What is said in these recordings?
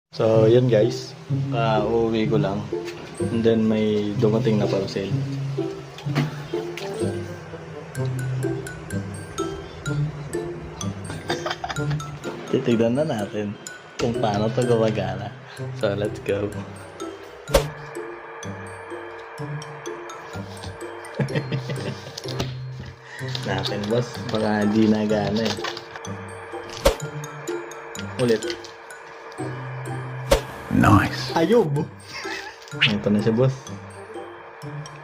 So, yun guys. Uuwi ko lang. And then may dumating na parcel. Titignan na natin kung paano ito gumagana. So, let's go. Natin boss, baka hindi nagana eh. Ulit. Nice. Ayub! Ito na siya boss.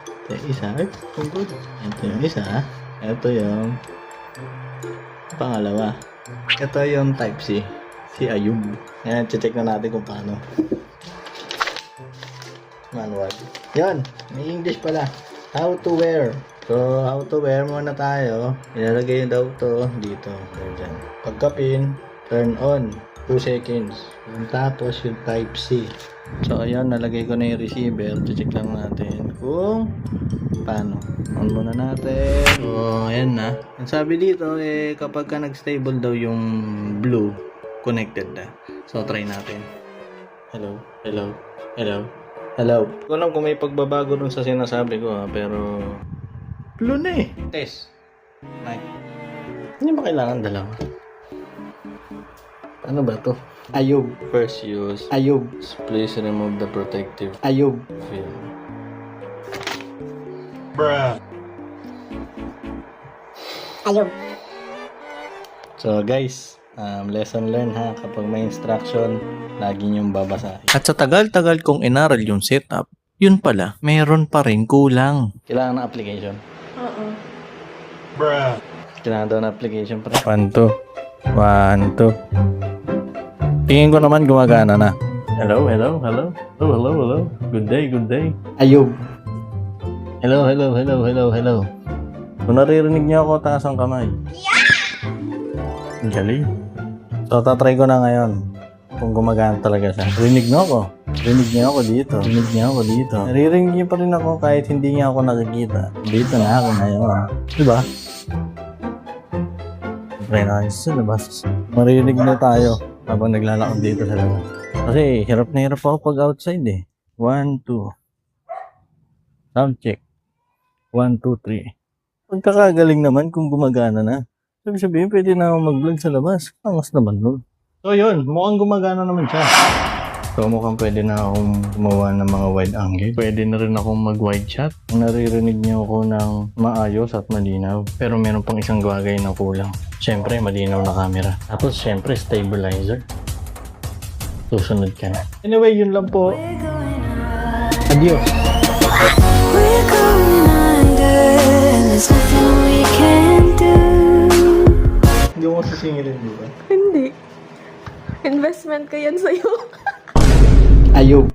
Ito yung isa. Kung good. Ito yung isa. Ito yung pangalawa. Ito yung type C. Si Ayub. Ayan, check na natin kung paano. Manual. Yan, may English pala. How to wear. So, how to wear muna tayo. Ilalagay daw to dito. Diyan. Pagka-pin, turn on. 2 seconds. Tapos yung type C. So, ayan, nalagay ko na yung receiver. Check lang natin kung paano. On muna natin. So, ayan na. Ang sabi dito, kapag ka nag-stable daw yung blue, connected na. So, try natin. Hello? Hello? Hello? Hello? Hindi ko alam kung may pagbabago dun sa sinasabi ko pero blue na eh. Test. Like, hindi ba kailangan dalawa? Ano ba to? Ayub. First use. Ayub. Please remove the protective. Ayub. Film. Bruh. Ayub. So guys, lesson learned ha. Kapag may instruction, lagi niyong babasahin. At sa tagal-tagal kong inaral yung setup, yun pala, meron pa rin kulang. Kailangan ng application. Oo. Bruh. Kailangan daw ng application pa. 1, 2. 1, 2. Tingin ko naman gumagana na. Hello, hello, hello. Oh, hello, hello. Good day, good day. Ayub. Hello, hello, hello, hello, hello. Kung naririnig niyo ako, taas ang kamay. Ang galing. So, tatry ko na ngayon kung gumagana talaga siya. Rinig niyo ako. Rinig niyo ako dito. Rinig niyo ako dito. Naririnig niyo pa rin ako kahit hindi niya ako nakikita. Dito na ako ngayon. Diba? Try na sa labas. Marinig na tayo habang naglalakad dito sa labas. Kasi hirap na hirap ako pag outside eh. 1, 2. Sound check. 1, 2, 3. Pagkakagaling naman kung gumagana na. Sabihin, pwede na akong mag-vlog sa labas. Angas naman nun. So yun, mukhang gumagana naman siya. So mukhang pwede na akong gumawa ng mga wide angle. Pwede na rin akong mag-wide shot. Naririnig niyo ako ng maayos at malinaw. Pero meron pang isang bagay na kulang. Siyempre, malinaw na camera. Tapos siyempre, stabilizer. Susunod ka na. Anyway, yun lang po. Adios. We're going under, there's nothing we can do. Hindi mo sisingilin, di ba? Hindi. Investment ko yan sa'yo. Ayub.